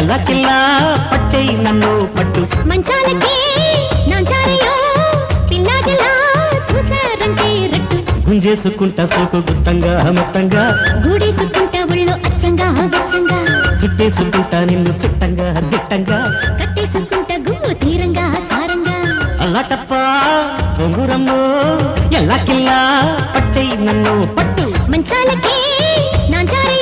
ఎల్లకిల్లా పట్టే నన్ను పట్టు మంచాలకే నాంచారయో పిల్లాజలా చూసారంటే రట్టు గుంజేసుకుంటా సోకు గుత్తంగా మెత్తంగా గూడేసుకుంటా ఒళ్ళో అచ్చంగా వెచ్చంగా చుట్టేసుకుంటా నిన్ను చుట్టంగా దిట్టంగా కట్టేసుకుంటా గుమ్ము తీరంగా సారంగా అల్లాటప్ప బొంగురమ్ము ఎల్లకిల్లా పట్టే నన్ను పట్టు మంచాలకే నాంచారయో